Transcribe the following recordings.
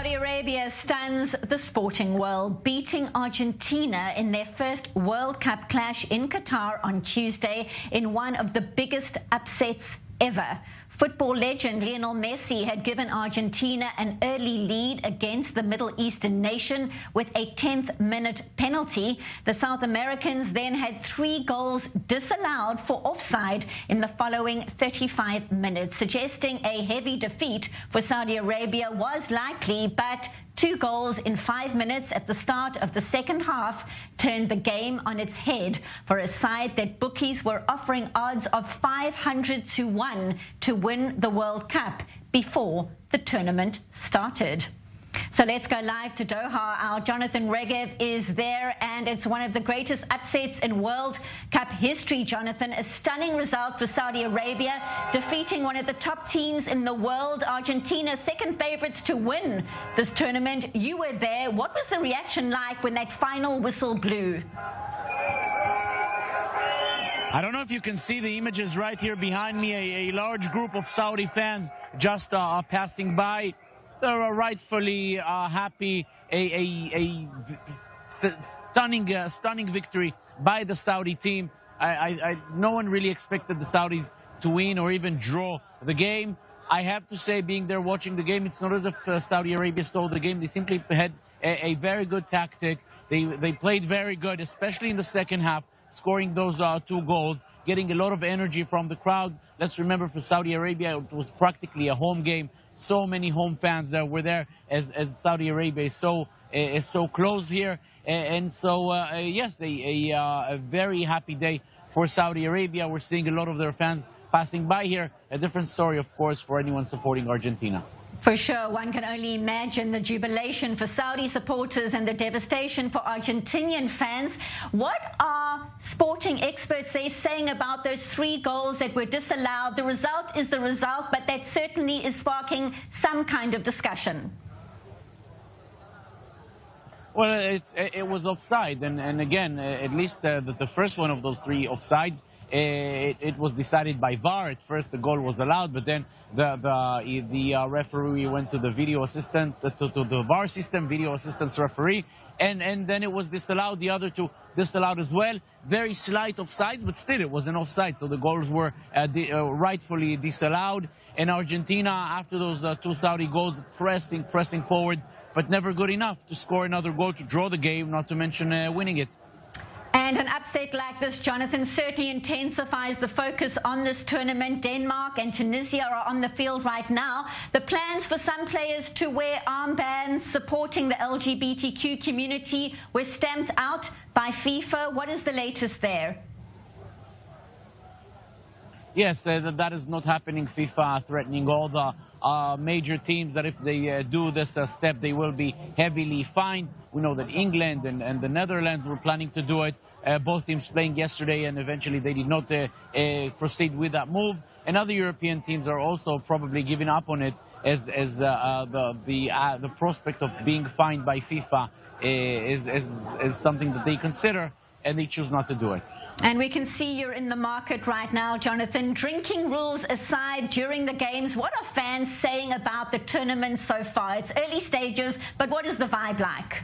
Saudi Arabia stuns the sporting world, beating Argentina in their first World Cup clash in Qatar on Tuesday in one of the biggest upsets ever. Football legend Lionel Messi had given Argentina an early lead against the Middle Eastern nation with a 10th-minute penalty. The South Americans then had 3 goals disallowed for offside in the following 35 minutes, suggesting a heavy defeat for Saudi Arabia was likely, but 2 goals in 5 minutes at the start of the second half turned the game on its head for a side that bookies were offering odds of 500 to 1 to win the World Cup before the tournament started. So let's go live to Doha. Our Jonathan Regev is there, and it's one of the greatest upsets in World Cup history, Jonathan. A stunning result for Saudi Arabia, defeating one of the top teams in the world, Argentina, second favourites to win this tournament. You were there. What was the reaction like when that final whistle blew? I don't know if you can see the images right here behind me, a large group of Saudi fans just passing by. They're rightfully happy. A stunning victory by the Saudi team. No one really expected the Saudis to win or even draw the game. I have to say, being there watching the game, it's not as if Saudi Arabia stole the game. They simply had a very good tactic. They played very good, especially in the second half, scoring those 2 goals, getting a lot of energy from the crowd. Let's remember, for Saudi Arabia, it was practically a home game. So many home fans that were there, as Saudi Arabia is so close here, and so yes, a very happy day for Saudi Arabia. We're seeing a lot of their fans passing by here. A different story, of course, for anyone supporting Argentina. For sure, one can only imagine the jubilation for Saudi supporters and the devastation for Argentinian fans. What are sporting experts saying about those 3 goals that were disallowed? The result is the result, but that certainly is sparking some kind of discussion. Well, it was offside, and again, at least the first one of those 3 offsides, it was decided by VAR. At first, the goal was allowed, but then the referee went to the video assistant, to the VAR system, video assistance referee, and then it was disallowed. The other 2 disallowed as well. Very slight offsides, but still it was an offside, so the goals were rightfully disallowed. And Argentina, after those 2 Saudi goals, pressing forward, but never good enough to score another goal to draw the game, not to mention winning it. And an upset like this, Jonathan, certainly intensifies the focus on this tournament. Denmark and Tunisia are on the field right now. The plans for some players to wear armbands supporting the LGBTQ community were stamped out by FIFA. What is the latest there? Yes, that is not happening. FIFA threatening all the major teams that if they do this step, they will be heavily fined. We know that England and the Netherlands were planning to do it. Both teams playing yesterday, and eventually they did not proceed with that move. And other European teams are also probably giving up on it, as the prospect of being fined by FIFA is something that they consider, and they choose not to do it. And we can see you're in the market right now, Jonathan. Drinking rules aside during the games, what are fans saying about the tournament so far? It's early stages, but what is the vibe like?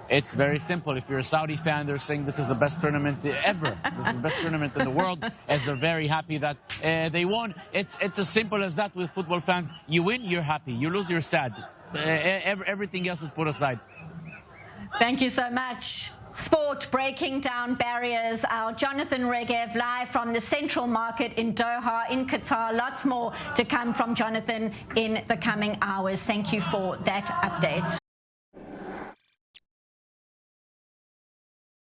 It's very simple. If you're a Saudi fan, they're saying this is the best tournament ever. This is the best tournament in the world, as they're very happy that they won. It's as simple as that with football fans. You win, you're happy. You lose, you're sad. Everything else is put aside. Thank you so much. Sport breaking down barriers. Our Jonathan Regev live from the Central Market in Doha, in Qatar. Lots more to come from Jonathan in the coming hours. Thank you for that update.